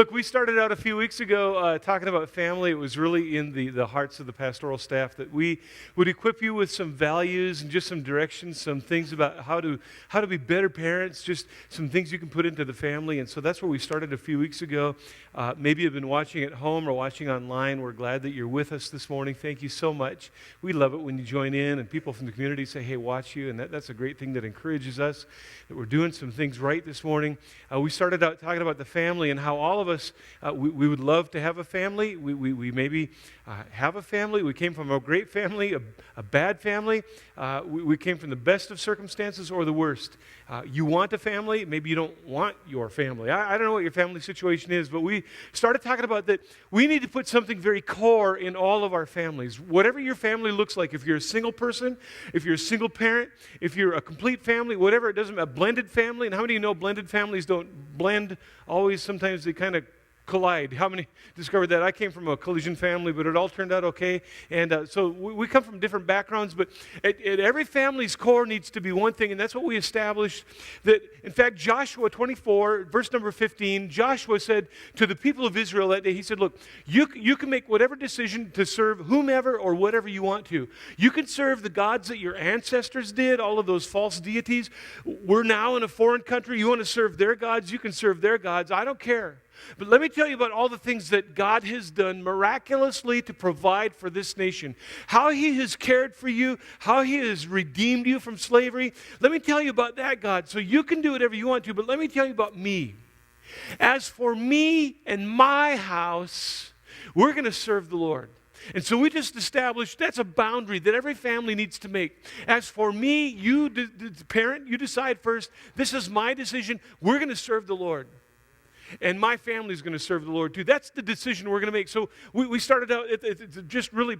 Look, we started out a few weeks ago talking about family. It was really in the hearts of the pastoral staff that we would equip you with some values and just some directions, some things about how to be better parents, just some things you can put into the family. And so that's where we started a few weeks ago. Maybe you've been watching at home or watching online. We're glad that you're with us this morning. Thank you so much. We love it when you join in and people from the community say, hey, watch you. And that's a great thing that encourages us that we're doing some things right this morning. We started out talking about the family and how all of us, we would love to have a family. We maybe have a family. We came from a great family, a bad family. We came from the best of circumstances or the worst. You want a family. Maybe you don't want your family. I don't know what your family situation is, but we started talking about that we need to put something very core in all of our families. Whatever your family looks like, if you're a single person, if you're a single parent, if you're a complete family, whatever, it doesn't matter, a blended family. And how many of you know blended families don't blend always? Sometimes they kind of collide. How many discovered that? I came from a collision family, but it all turned out okay. And so we come from different backgrounds, but at every family's core needs to be one thing, and that's what we established. That, in fact, Joshua 24, verse number 15, Joshua said to the people of Israel that day, he said, look, you can make whatever decision to serve whomever or whatever you want to. You can serve the gods that your ancestors did, all of those false deities. We're now in a foreign country. You want to serve their gods, you can serve their gods. I don't care. But let me tell you about all the things that God has done miraculously to provide for this nation. How He has cared for you, how He has redeemed you from slavery. Let me tell you about that, God. So you can do whatever you want to, but let me tell you about me. As for me and my house, we're going to serve the Lord. And so we just established that's a boundary that every family needs to make. As for me, you, the parent, you decide first. This is my decision. We're going to serve the Lord. And my family is going to serve the Lord too. That's the decision we're going to make. So we started out just really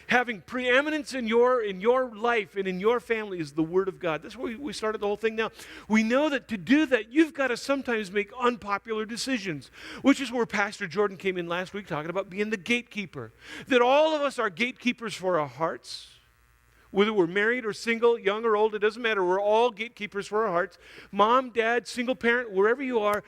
having preeminence in your life and in your family is the Word of God. That's where we started the whole thing now. We know that to do that, you've got to sometimes make unpopular decisions, which is where Pastor Jordan came in last week talking about being the gatekeeper. That all of us are gatekeepers for our hearts. Whether we're married or single, young or old, it doesn't matter. We're all gatekeepers for our hearts. Mom, dad, single parent, wherever you are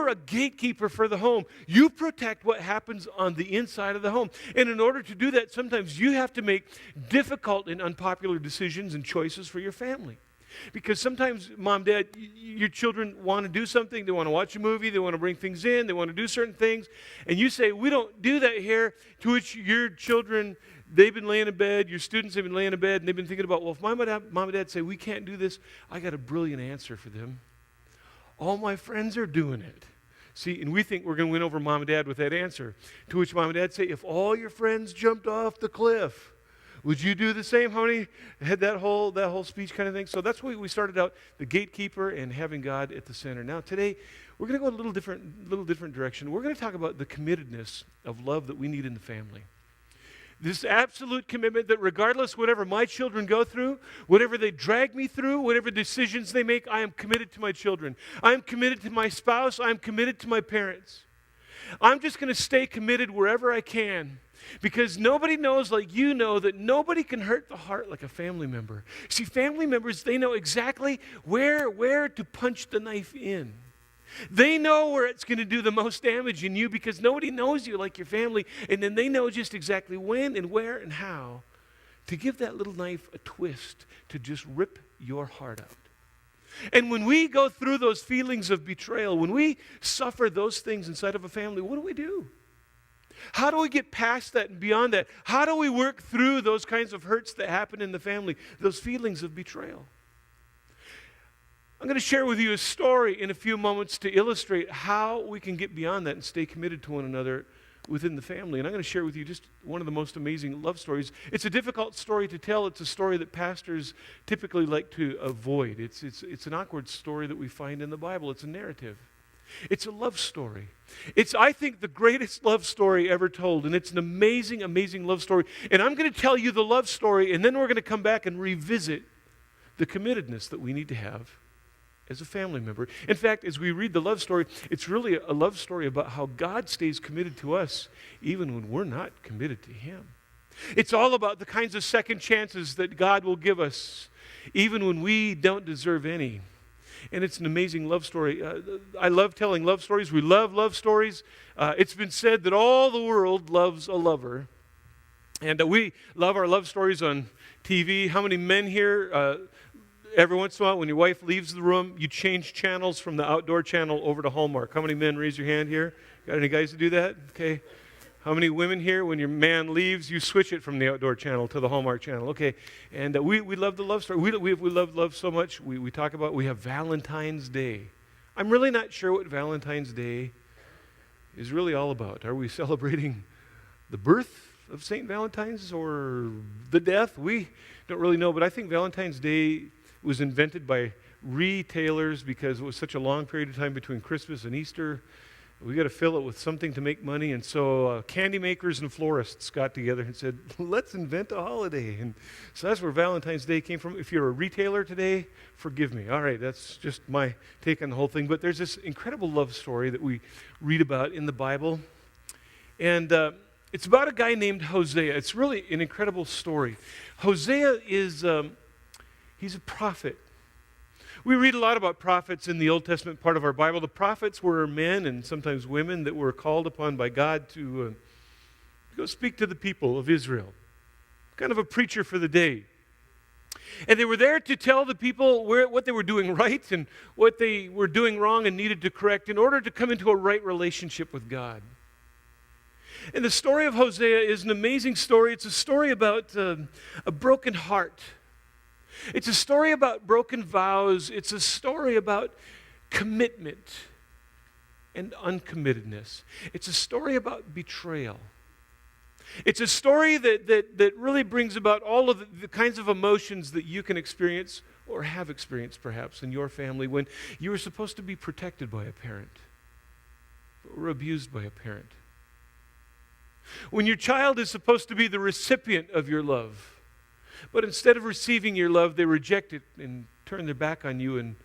a gatekeeper for the home. You protect what happens on the inside of the home. And in order to do that, sometimes you have to make difficult and unpopular decisions and choices for your family. Because sometimes, mom, dad, your children want to do something. They want to watch a movie. They want to bring things in. They want to do certain things. And you say, we don't do that here, to which your children, they've been laying in bed, your students have been laying in bed, and they've been thinking about, well, if mom and dad say we can't do this, I got a brilliant answer for them. All my friends are doing it. See, and we think we're going to win over mom and dad with that answer. To which mom and dad say, if all your friends jumped off the cliff, would you do the same? How many had that whole speech kind of thing? So that's why we started out, the gatekeeper and having God at the center. Now today, we're going to go a little different direction. We're going to talk about the committedness of love that we need in the family. This absolute commitment that regardless whatever my children go through, whatever they drag me through, whatever decisions they make, I am committed to my children. I am committed to my spouse. I am committed to my parents. I'm just going to stay committed wherever I can. Because nobody knows like you know that nobody can hurt the heart like a family member. See, family members, they know exactly where to punch the knife in. They know where it's going to do the most damage in you because nobody knows you like your family. And then they know just exactly when and where and how to give that little knife a twist to just rip your heart out. And when we go through those feelings of betrayal, when we suffer those things inside of a family, what do? How do we get past that and beyond that? How do we work through those kinds of hurts that happen in the family, those feelings of betrayal? I'm going to share with you a story in a few moments to illustrate how we can get beyond that and stay committed to one another within the family. And I'm going to share with you just one of the most amazing love stories. It's a difficult story to tell. It's a story that pastors typically like to avoid. It's an awkward story that we find in the Bible. It's a narrative. It's a love story. It's, I think, the greatest love story ever told, and it's an amazing, amazing love story. And I'm going to tell you the love story, and then we're going to come back and revisit the committedness that we need to have as a family member. In fact, as we read the love story, it's really a love story about how God stays committed to us even when we're not committed to Him. It's all about the kinds of second chances that God will give us even when we don't deserve any. and it's an amazing love story. I love telling love stories. We love love stories. It's been said that all the world loves a lover. And we love our love stories on TV. How many men here, every once in a while, when your wife leaves the room, you change channels from the outdoor channel over to Hallmark? How many men, raise your hand here? Got any guys to do that? Okay. How many women here, when your man leaves, you switch it from the outdoor channel to the Hallmark channel? Okay. And we love the love story. We love love so much. We talk about, we have Valentine's Day. I'm really not sure what Valentine's Day is really all about. Are we celebrating the birth of St. Valentine's or the death? We don't really know, but I think Valentine's Day was invented by retailers because it was such a long period of time between Christmas and Easter. We got to fill it with something to make money, and so candy makers and florists got together and said, let's invent a holiday. And so that's where Valentine's Day came from. If you're a retailer today, forgive me. All right, that's just my take on the whole thing. But there's this incredible love story that we read about in the Bible, and it's about a guy named Hosea. It's really an incredible story. Hosea is, he's a prophet. We read a lot about prophets in the Old Testament part of our Bible. The prophets were men and sometimes women that were called upon by God to go speak to the people of Israel. Kind of a preacher for the day. And they were there to tell the people what they were doing right and what they were doing wrong and needed to correct in order to come into a right relationship with God. And the story of Hosea is an amazing story. It's a story about a broken heart. It's a story about broken vows. It's a story about commitment and uncommittedness. It's a story about betrayal. It's a story that really brings about all of the kinds of emotions that you can experience or have experienced perhaps in your family when you were supposed to be protected by a parent but were abused by a parent. When your child is supposed to be the recipient of your love, but instead of receiving your love, they reject it and turn their back on you and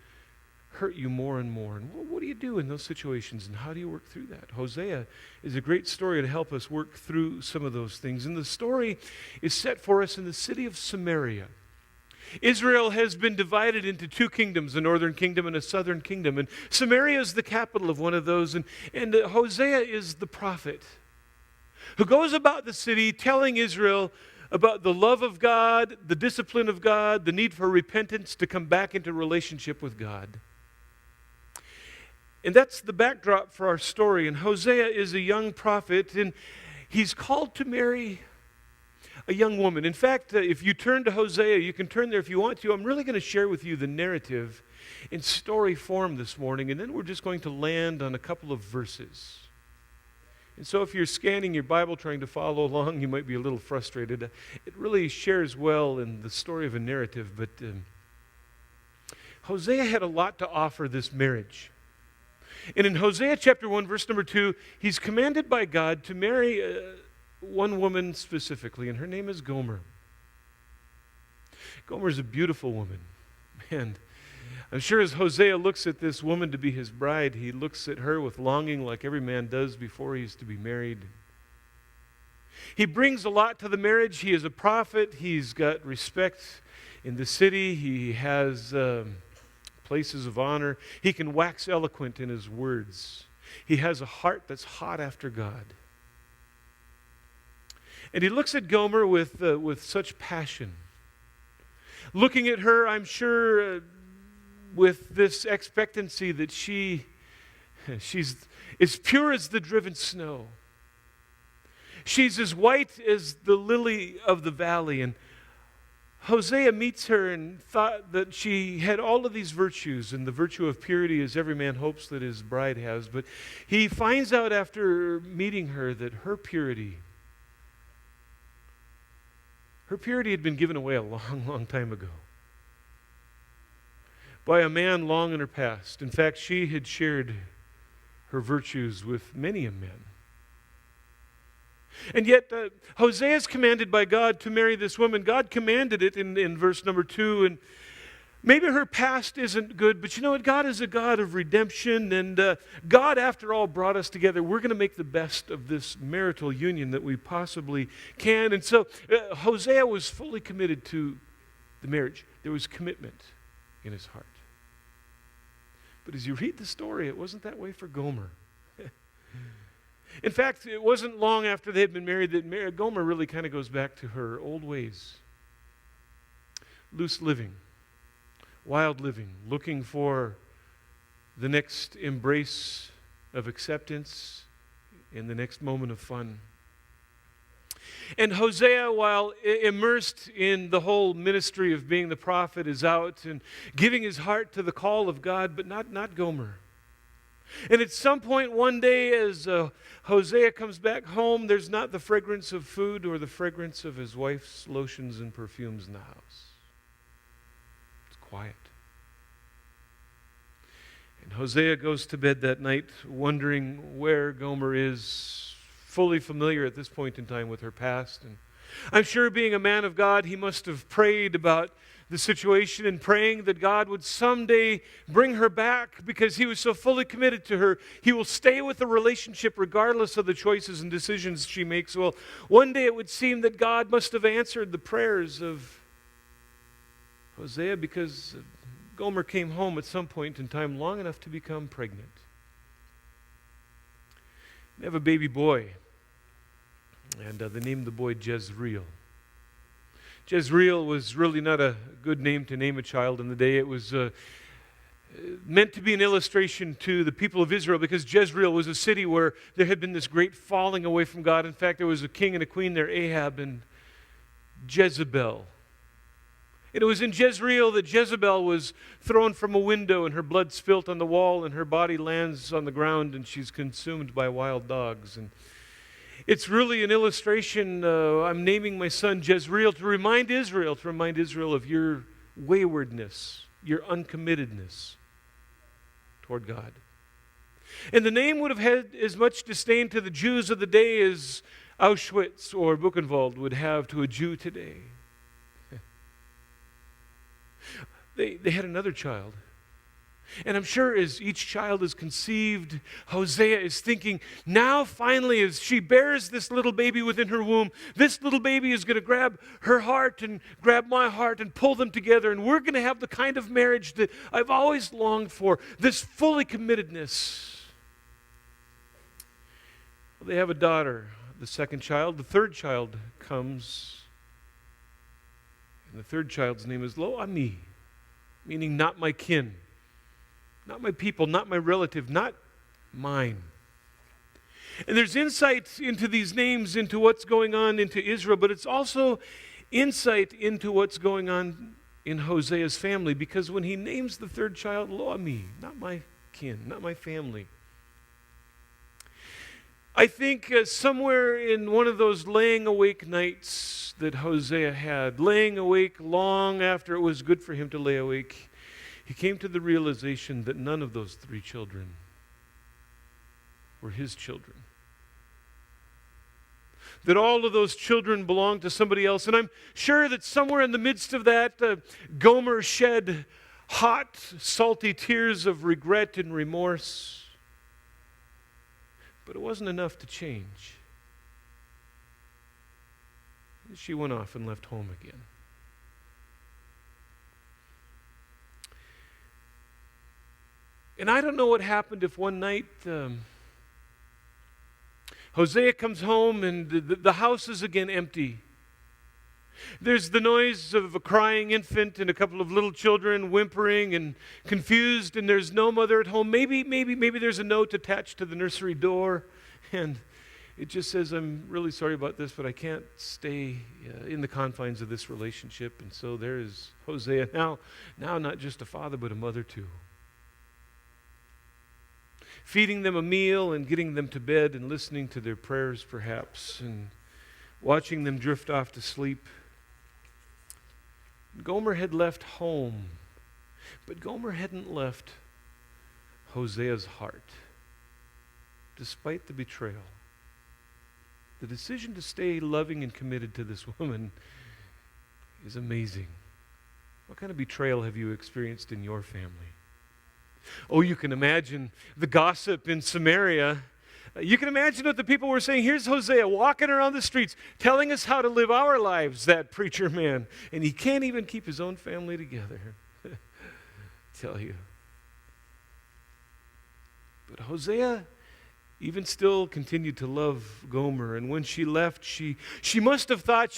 hurt you more and more. And what do you do in those situations, and how do you work through that? Hosea is a great story to help us work through some of those things. And the story is set for us in the city of Samaria. Israel has been divided into two kingdoms, a northern kingdom and a southern kingdom. And Samaria is the capital of one of those. And Hosea is the prophet who goes about the city telling Israel about the love of God, the discipline of God, the need for repentance to come back into relationship with God. And that's the backdrop for our story. And Hosea is a young prophet, and he's called to marry a young woman. In fact, if you turn to Hosea, you can turn there if you want to. I'm really going to share with you the narrative in story form this morning, and then we're just going to land on a couple of verses. And so if you're scanning your Bible trying to follow along, you might be a little frustrated. It really shares well in the story of a narrative, but Hosea had a lot to offer this marriage. And in Hosea chapter 1, verse number 2, he's commanded by God to marry one woman specifically, and her name is Gomer. Gomer is a beautiful woman. Man, I'm sure as Hosea looks at this woman to be his bride, he looks at her with longing like every man does before he's to be married. He brings a lot to the marriage. He is a prophet. He's got respect in the city. He has places of honor. He can wax eloquent in his words. He has a heart that's hot after God. And he looks at Gomer with such passion. Looking at her, I'm sure, with this expectancy that she's as pure as the driven snow. She's as white as the lily of the valley. And Hosea meets her and thought that she had all of these virtues, and the virtue of purity is every man hopes that his bride has. But he finds out after meeting her that her purity had been given away a long, long time ago by a man long in her past. In fact, she had shared her virtues with many a man. And yet, Hosea is commanded by God to marry this woman. God commanded it in verse number 2. And maybe her past isn't good, but you know what? God is a God of redemption. And God, after all, brought us together. We're going to make the best of this marital union that we possibly can. And so Hosea was fully committed to the marriage. There was commitment in his heart. But as you read the story, it wasn't that way for Gomer. In fact, it wasn't long after they had been married that Gomer really kind of goes back to her old ways. Loose living, wild living, looking for the next embrace of acceptance in the next moment of fun. And Hosea, while immersed in the whole ministry of being the prophet, is out and giving his heart to the call of God, but not Gomer. And at some point one day as Hosea comes back home, there's not the fragrance of food or the fragrance of his wife's lotions and perfumes in the house. It's quiet. And Hosea goes to bed that night wondering where Gomer is, fully familiar at this point in time with her past. And I'm sure being a man of God, he must have prayed about the situation and praying that God would someday bring her back because he was so fully committed to her. He will stay with the relationship regardless of the choices and decisions she makes. Well, one day it would seem that God must have answered the prayers of Hosea because Gomer came home at some point in time long enough to become pregnant. They have a baby boy, and they named the boy Jezreel. Jezreel was really not a good name to name a child in the day. It was meant to be an illustration to the people of Israel because Jezreel was a city where there had been this great falling away from God. In fact, there was a king and a queen there, Ahab and Jezebel. And it was in Jezreel that Jezebel was thrown from a window and her blood spilt on the wall and her body lands on the ground and she's consumed by wild dogs. And it's really an illustration. I'm naming my son Jezreel to remind Israel of your waywardness, your uncommittedness toward God. And the name would have had as much disdain to the Jews of the day as Auschwitz or Buchenwald would have to a Jew today. They had another child. And I'm sure as each child is conceived, Hosea is thinking, now finally as she bears this little baby within her womb, this little baby is going to grab her heart and grab my heart and pull them together. And we're going to have the kind of marriage that I've always longed for, this fully committedness. Well, they have a daughter, the second child. The third child comes. And the third child's name is Lo Ami, meaning not my kin. Not my people, not my relative, not mine. And there's insight into these names, into what's going on into Israel, but it's also insight into what's going on in Hosea's family, because when he names the third child, Lo Ami, not my kin, not my family. I think somewhere in one of those laying awake nights that Hosea had, laying awake long after it was good for him to lay awake, he came to the realization that none of those three children were his children. That all of those children belonged to somebody else. And I'm sure that somewhere in the midst of that, Gomer shed hot, salty tears of regret and remorse. But it wasn't enough to change. She went off and left home again. And I don't know what happened if one night Hosea comes home and the house is again empty. There's the noise of a crying infant and a couple of little children whimpering and confused, and there's no mother at home. Maybe there's a note attached to the nursery door, and it just says, I'm really sorry about this, but I can't stay in the confines of this relationship. And so there is Hosea, now not just a father, but a mother too. Feeding them a meal and getting them to bed and listening to their prayers perhaps and watching them drift off to sleep. Gomer had left home, but Gomer hadn't left Hosea's heart. Despite the betrayal, the decision to stay loving and committed to this woman is amazing. What kind of betrayal have you experienced in your family? Oh, you can imagine the gossip in Samaria. You can imagine what the people were saying. Here's Hosea walking around the streets telling us how to live our lives, that preacher man. And he can't even keep his own family together. Tell you. But Hosea even still continued to love Gomer. And when she left, she must have thought,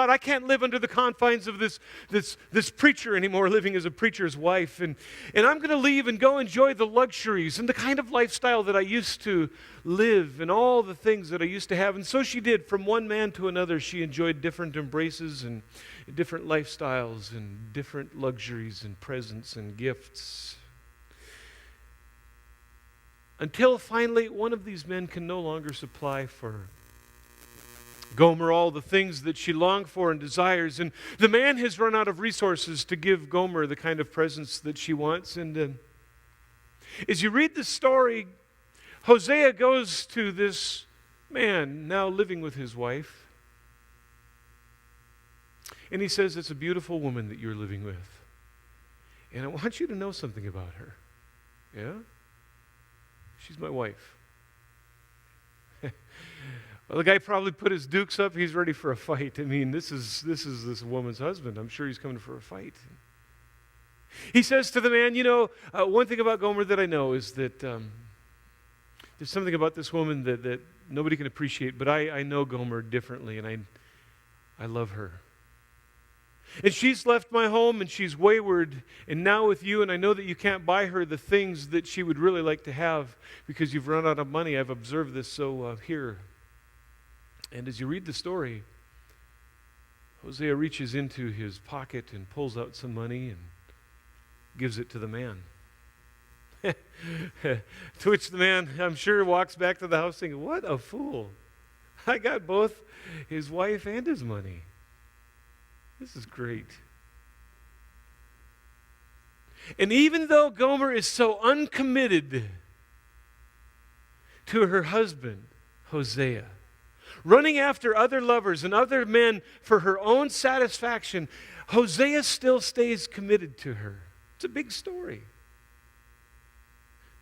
I can't live under the confines of this preacher anymore, living as a preacher's wife. And I'm going to leave and go enjoy the luxuries and the kind of lifestyle that I used to live and all the things that I used to have. And so she did. From one man to another, she enjoyed different embraces and different lifestyles and different luxuries and presents and gifts. Until finally one of these men can no longer supply for Gomer all the things that she longed for and desires. And the man has run out of resources to give Gomer the kind of presents that she wants. And as you read the story, Hosea goes to this man now living with his wife. And he says, it's a beautiful woman that you're living with. And I want you to know something about her. Yeah? She's my wife. Well, the guy probably put his dukes up. He's ready for a fight. I mean, this is this woman's husband. I'm sure he's coming for a fight. He says to the man, one thing about Gomer that I know is that there's something about this woman that nobody can appreciate, but I know Gomer differently, and I love her. And she's left my home, and she's wayward, and now with you, and I know that you can't buy her the things that she would really like to have because you've run out of money. I've observed this, so here. And as you read the story, Hosea reaches into his pocket and pulls out some money and gives it to the man. To which the man, I'm sure, walks back to the house thinking, what a fool. I got both his wife and his money. This is great. And even though Gomer is so uncommitted to her husband, Hosea, running after other lovers and other men for her own satisfaction, Hosea still stays committed to her. It's a big story.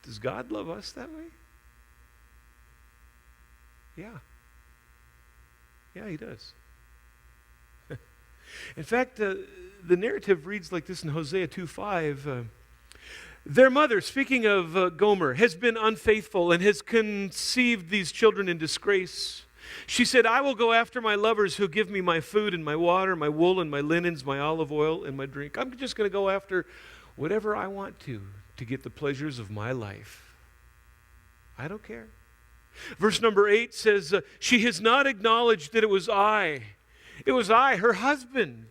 Does God love us that way? Yeah. Yeah, he does. In fact, the narrative reads like this in Hosea 2:5. Their mother, speaking of Gomer, has been unfaithful and has conceived these children in disgrace. She said, I will go after my lovers who give me my food and my water, my wool and my linens, my olive oil and my drink. I'm just going to go after whatever I want to get the pleasures of my life. I don't care. Verse number 8 says, she has not acknowledged that it was I, her husband.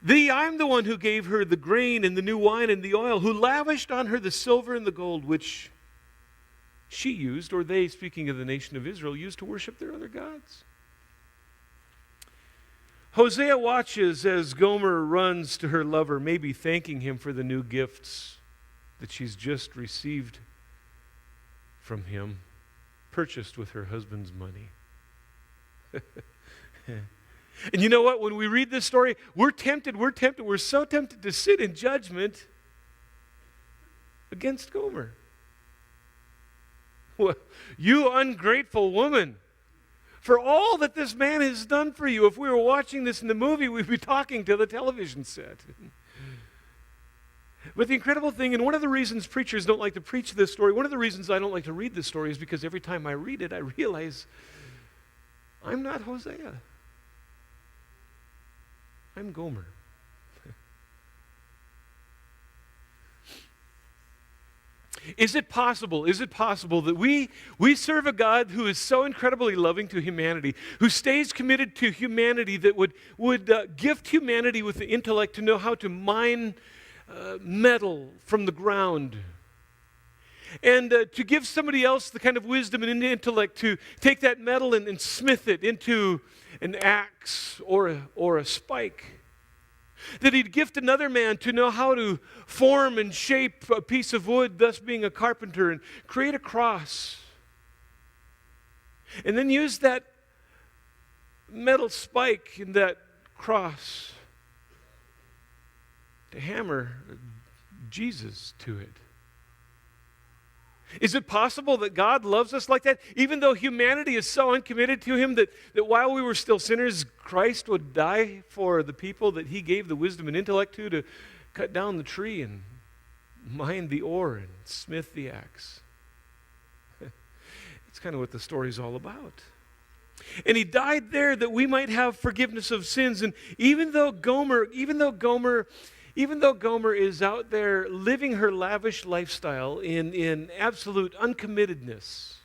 I'm the one who gave her the grain and the new wine and the oil, who lavished on her the silver and the gold, which she used, or they, speaking of the nation of Israel, used to worship their other gods. Hosea watches as Gomer runs to her lover, maybe thanking him for the new gifts that she's just received from him, purchased with her husband's money. And you know what? When we read this story, we're so tempted to sit in judgment against Gomer. Well, you ungrateful woman, for all that this man has done for you. If we were watching this in the movie, we'd be talking to the television set. But the incredible thing, and one of the reasons preachers don't like to preach this story, one of the reasons I don't like to read this story is because every time I read it, I realize I'm not Hosea. I'm Gomer. Is it possible that we serve a God who is so incredibly loving to humanity, who stays committed to humanity, that would gift humanity with the intellect to know how to mine metal from the ground, and to give somebody else the kind of wisdom and intellect to take that metal and smith it into an axe or a spike? That he'd gift another man to know how to form and shape a piece of wood, thus being a carpenter, and create a cross. And then use that metal spike in that cross to hammer Jesus to it. Is it possible that God loves us like that? Even though humanity is so uncommitted to him that while we were still sinners, Christ would die for the people that he gave the wisdom and intellect to cut down the tree and mine the ore and smith the axe. That's kind of what the story's all about. And he died there that we might have forgiveness of sins. And even though Gomer is out there living her lavish lifestyle in absolute uncommittedness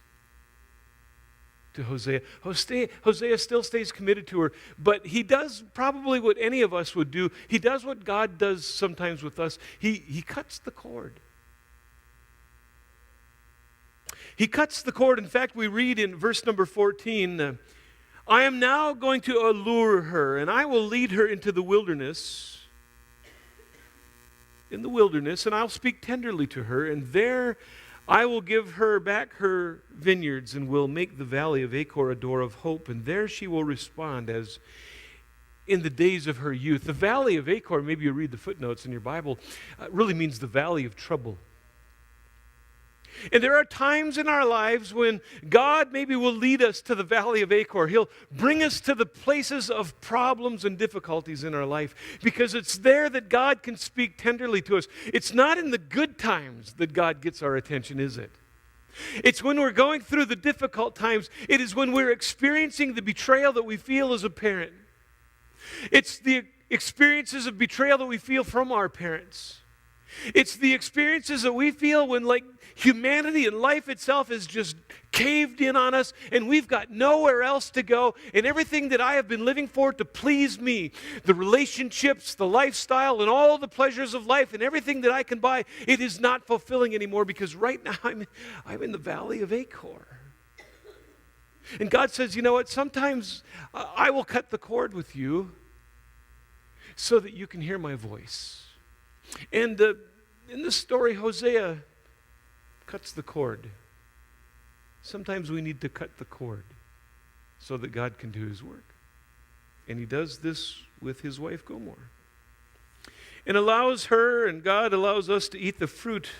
to Hosea, Hosea still stays committed to her, but he does probably what any of us would do. He does what God does sometimes with us. He cuts the cord. He cuts the cord. In fact, we read in verse number 14, I am now going to allure her, and I will lead her into the wilderness, and I'll speak tenderly to her, and there I will give her back her vineyards, and will make the valley of Achor a door of hope, and there she will respond as in the days of her youth. The valley of Achor, maybe you read the footnotes in your Bible, really means the valley of trouble. And there are times in our lives when God maybe will lead us to the valley of Achor. He'll bring us to the places of problems and difficulties in our life, because it's there that God can speak tenderly to us. It's not in the good times that God gets our attention, is it? It's when we're going through the difficult times. It is when we're experiencing the betrayal that we feel as a parent. It's the experiences of betrayal that we feel from our parents. It's the experiences that we feel when, like, humanity and life itself is just caved in on us, and we've got nowhere else to go, and everything that I have been living for to please me, the relationships, the lifestyle, and all the pleasures of life, and everything that I can buy, it is not fulfilling anymore, because right now I'm in the valley of Achor. And God says, you know what, sometimes I will cut the cord with you so that you can hear my voice. And in this story, Hosea cuts the cord. Sometimes we need to cut the cord so that God can do his work. And he does this with his wife Gomer. And allows her, and God allows us to eat the fruit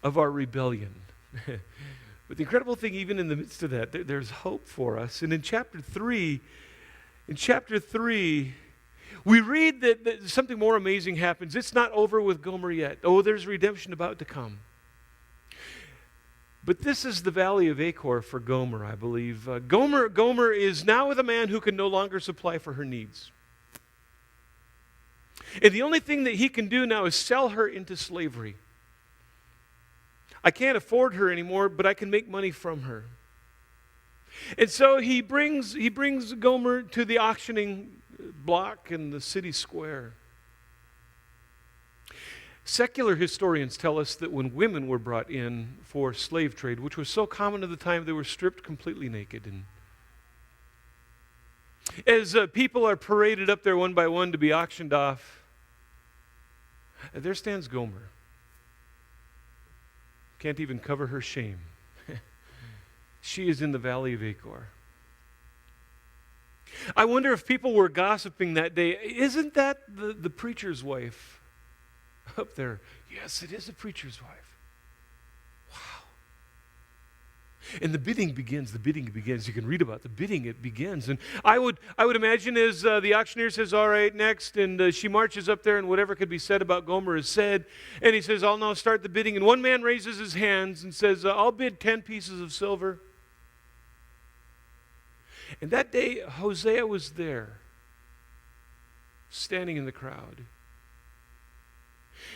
of our rebellion. But the incredible thing, even in the midst of that, there's hope for us. And in chapter 3, we read that something more amazing happens. It's not over with Gomer yet. Oh, there's redemption about to come. But this is the valley of Achor for Gomer, I believe. Gomer is now with a man who can no longer supply for her needs. And the only thing that he can do now is sell her into slavery. I can't afford her anymore, but I can make money from her. And so he brings Gomer to the auctioning block in the city square. Secular historians tell us that when women were brought in for slave trade, which was so common at the time, they were stripped completely naked. And as people are paraded up there one by one to be auctioned off, there stands Gomer. Can't even cover her shame. She is in the valley of Achor. I wonder if people were gossiping that day. Isn't that the preacher's wife up there? Yes, it is the preacher's wife. Wow. And the bidding begins. You can read about the bidding. It begins. And I would imagine as the auctioneer says, all right, next, and she marches up there, and whatever could be said about Gomer is said. And he says, I'll now start the bidding. And one man raises his hands and says, I'll bid 10 pieces of silver. And that day, Hosea was there, standing in the crowd.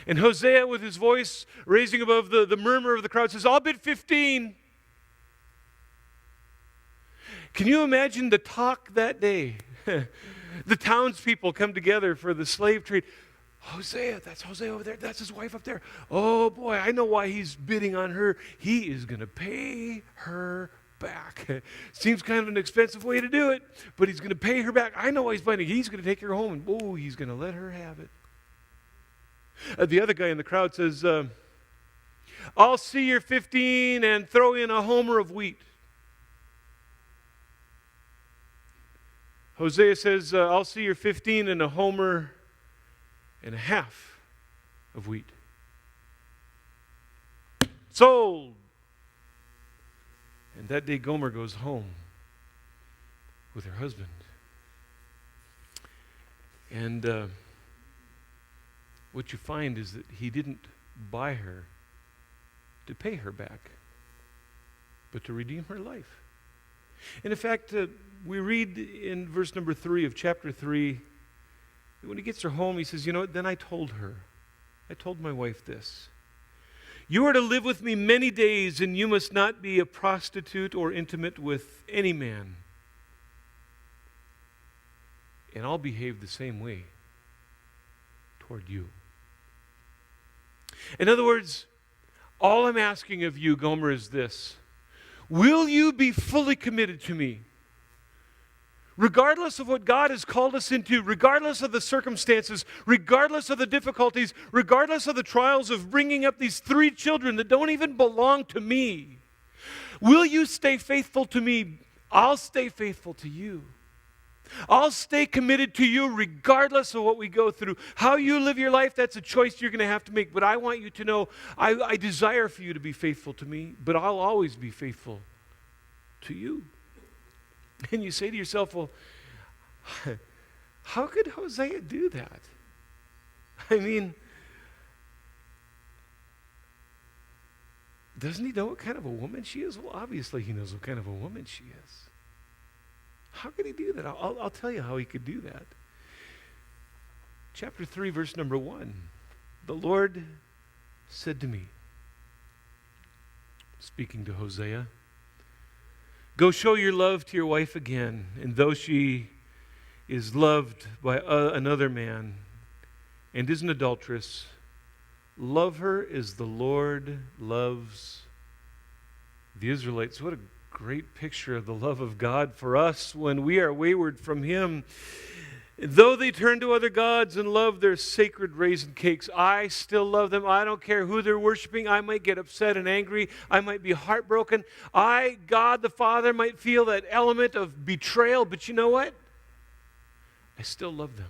And Hosea, with his voice raising above the murmur of the crowd, says, I'll bid 15. Can you imagine the talk that day? The townspeople come together for the slave trade. Hosea, that's Hosea over there. That's his wife up there. Oh boy, I know why he's bidding on her. He is going to pay her back. Seems kind of an expensive way to do it, but he's going to pay her back. I know why he's buying it. He's going to take her home, and he's going to let her have it. The other guy in the crowd says, I'll see your 15 and throw in a homer of wheat. Hosea says, I'll see your 15 and a homer and a half of wheat. Sold. And that day Gomer goes home with her husband. And what you find is that he didn't buy her to pay her back, but to redeem her life. And in fact, we read in verse number 3 of chapter 3, when he gets her home, he says, you know what, then I told my wife this. You are to live with me many days, and you must not be a prostitute or intimate with any man. And I'll behave the same way toward you. In other words, all I'm asking of you, Gomer, is this. Will you be fully committed to me? Regardless of what God has called us into, regardless of the circumstances, regardless of the difficulties, regardless of the trials of bringing up these 3 children that don't even belong to me, will you stay faithful to me? I'll stay faithful to you. I'll stay committed to you regardless of what we go through. How you live your life, that's a choice you're going to have to make. But I want you to know, I desire for you to be faithful to me, but I'll always be faithful to you. And you say to yourself, well, how could Hosea do that? I mean, doesn't he know what kind of a woman she is? Well, obviously he knows what kind of a woman she is. How could he do that? I'll tell you how he could do that. Chapter 3, verse number 1. The Lord said to me, speaking to Hosea, go show your love to your wife again, and though she is loved by another man and is an adulteress, love her as the Lord loves the Israelites. What a great picture of the love of God for us when we are wayward from Him. Though they turn to other gods and love their sacred raisin cakes, I still love them. I don't care who they're worshiping. I might get upset and angry. I might be heartbroken. I, God the Father, might feel that element of betrayal, but you know what? I still love them.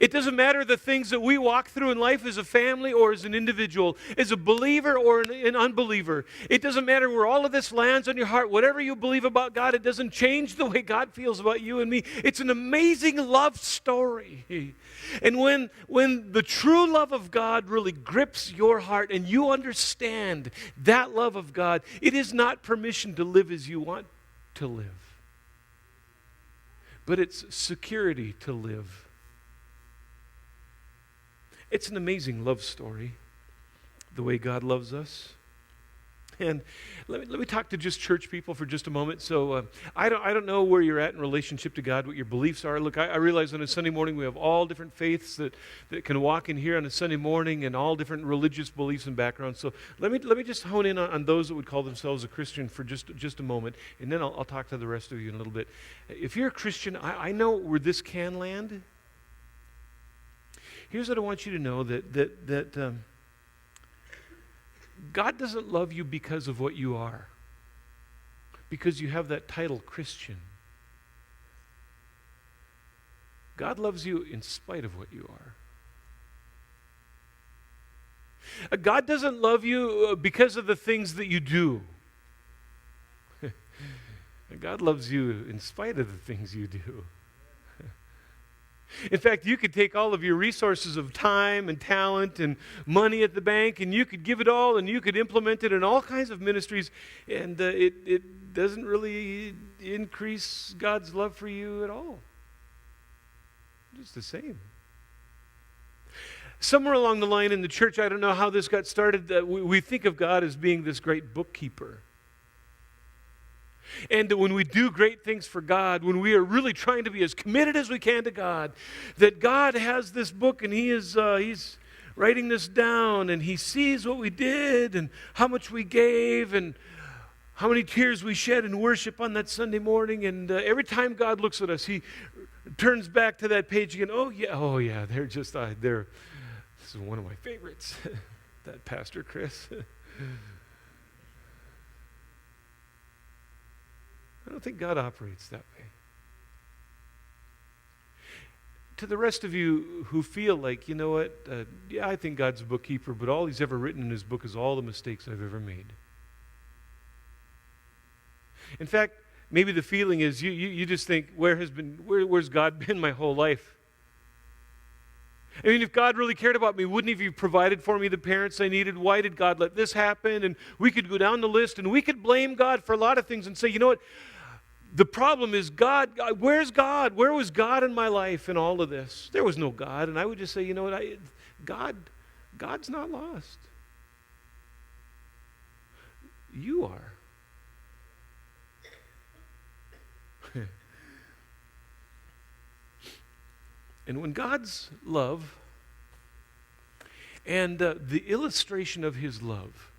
It doesn't matter the things that we walk through in life as a family or as an individual, as a believer or an unbeliever. It doesn't matter where all of this lands on your heart. Whatever you believe about God, it doesn't change the way God feels about you and me. It's an amazing love story. And when the true love of God really grips your heart and you understand that love of God, it is not permission to live as you want to live, but it's security to live. It's an amazing love story, the way God loves us. And let me talk to just church people for just a moment. So I don't know where you're at in relationship to God, what your beliefs are. Look, I realize on a Sunday morning we have all different faiths that can walk in here on a Sunday morning and all different religious beliefs and backgrounds. So let me just hone in on those that would call themselves a Christian for just a moment, and then I'll talk to the rest of you in a little bit. If you're a Christian, I know where this can land. Here's what I want you to know, that God doesn't love you because of what you are, because you have that title, Christian. God loves you in spite of what you are. God doesn't love you because of the things that you do. God loves you in spite of the things you do. In fact, you could take all of your resources of time and talent and money at the bank, and you could give it all, and you could implement it in all kinds of ministries, and it doesn't really increase God's love for you at all. It's the same. Somewhere along the line in the church, I don't know how this got started, we think of God as being this great bookkeeper. And when we do great things for God, when we are really trying to be as committed as we can to God, that God has this book and He's writing this down, and He sees what we did and how much we gave and how many tears we shed in worship on that Sunday morning. And every time God looks at us, He turns back to that page again. Oh yeah, they're just they're. This is one of my favorites. That Pastor Chris. I don't think God operates that way. To the rest of you who feel like, you know what, I think God's a bookkeeper, but all He's ever written in His book is all the mistakes I've ever made. In fact, maybe the feeling is you just think, where's God been my whole life? I mean, if God really cared about me, wouldn't He have provided for me the parents I needed? Why did God let this happen? And we could go down the list and we could blame God for a lot of things and say, you know what? The problem is where's God? Where was God in my life in all of this? There was no God. And I would just say, you know what? God's not lost. You are. And when God's love and the illustration of His love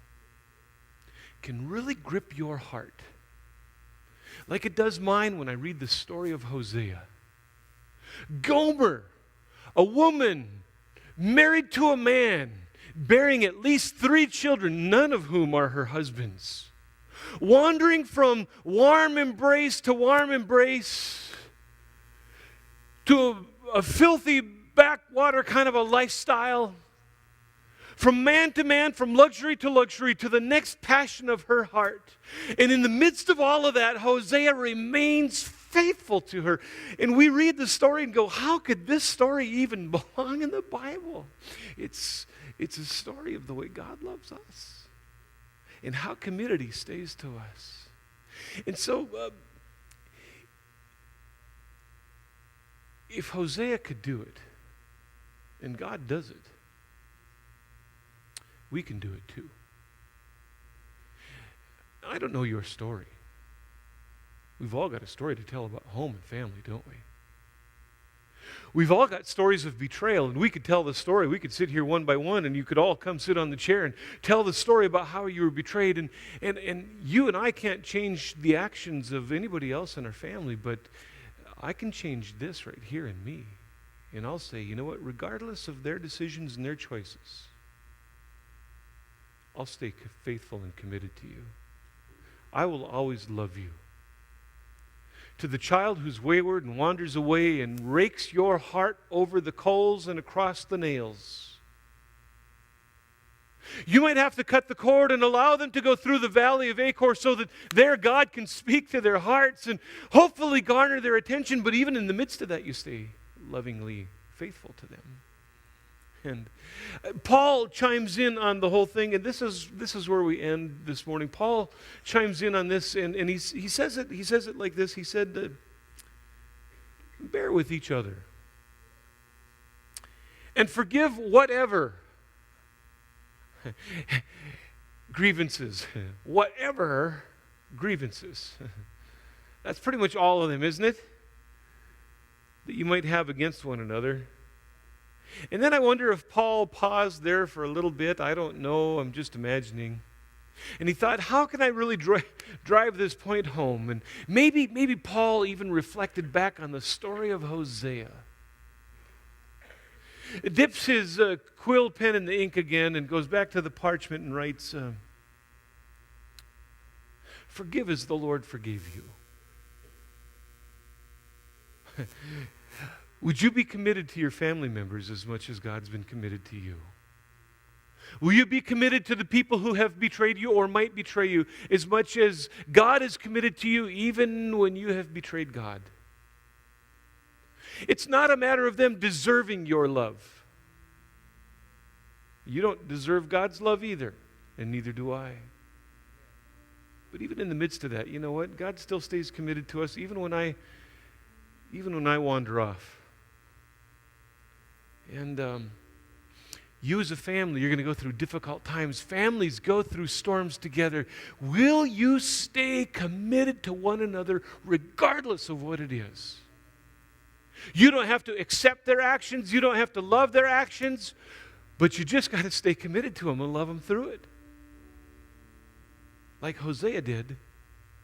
can really grip your heart, like it does mine when I read the story of Hosea. Gomer, a woman married to a man, bearing at least 3 children, none of whom are her husbands, wandering from warm embrace to warm embrace to a filthy backwater kind of a lifestyle, from man to man, from luxury to luxury, to the next passion of her heart. And in the midst of all of that, Hosea remains faithful to her. And we read the story and go, how could this story even belong in the Bible? It's a story of the way God loves us and how committed He stays to us. And so, if Hosea could do it, and God does it, we can do it too. I don't know your story. We've all got a story to tell about home and family, don't we? We've all got stories of betrayal, and we could tell the story. We could sit here one by one, and you could all come sit on the chair and tell the story about how you were betrayed. And you and I can't change the actions of anybody else in our family, but I can change this right here in me. And I'll say, you know what? Regardless of their decisions and their choices, I'll stay faithful and committed to you. I will always love you. To the child who's wayward and wanders away and rakes your heart over the coals and across the nails, you might have to cut the cord and allow them to go through the valley of Achor so that their God can speak to their hearts and hopefully garner their attention. But even in the midst of that, you stay lovingly faithful to them. And Paul chimes in on the whole thing, and this is where we end this morning. Paul chimes in on this, and he says it like this. He said, bear with each other and forgive whatever grievances. Whatever grievances. That's pretty much all of them, isn't it? That you might have against one another. And then I wonder if Paul paused there for a little bit. I don't know. I'm just imagining. And he thought, how can I really drive this point home? And maybe Paul even reflected back on the story of Hosea. Dips his quill pen in the ink again and goes back to the parchment and writes, forgive as the Lord forgave you. Would you be committed to your family members as much as God's been committed to you? Will you be committed to the people who have betrayed you or might betray you as much as God is committed to you even when you have betrayed God? It's not a matter of them deserving your love. You don't deserve God's love either, and neither do I. But even in the midst of that, you know what? God still stays committed to us even when I wander off. And you as a family, you're going to go through difficult times. Families go through storms together. Will you stay committed to one another regardless of what it is? You don't have to accept their actions. You don't have to love their actions. But you just got to stay committed to them and love them through it. Like Hosea did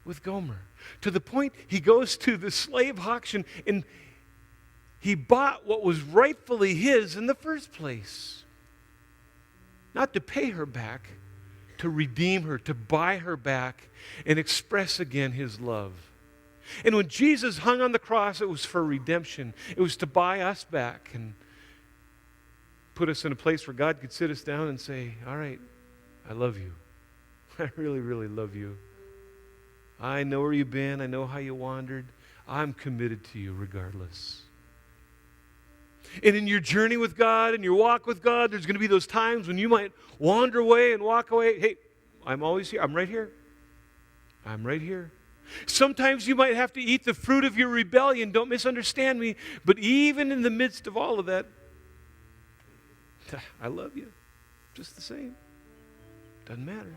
with Gomer. To the point he goes to the slave auction and he bought what was rightfully his in the first place. Not to pay her back, to redeem her, to buy her back and express again his love. And when Jesus hung on the cross, it was for redemption. It was to buy us back and put us in a place where God could sit us down and say, all right, I love you. I really, really love you. I know where you've been. I know how you wandered. I'm committed to you regardless. And in your journey with God and your walk with God, there's going to be those times when you might wander away and walk away. Hey, I'm always here. I'm right here. I'm right here. Sometimes you might have to eat the fruit of your rebellion. Don't misunderstand me. But even in the midst of all of that, I love you just the same. Doesn't matter.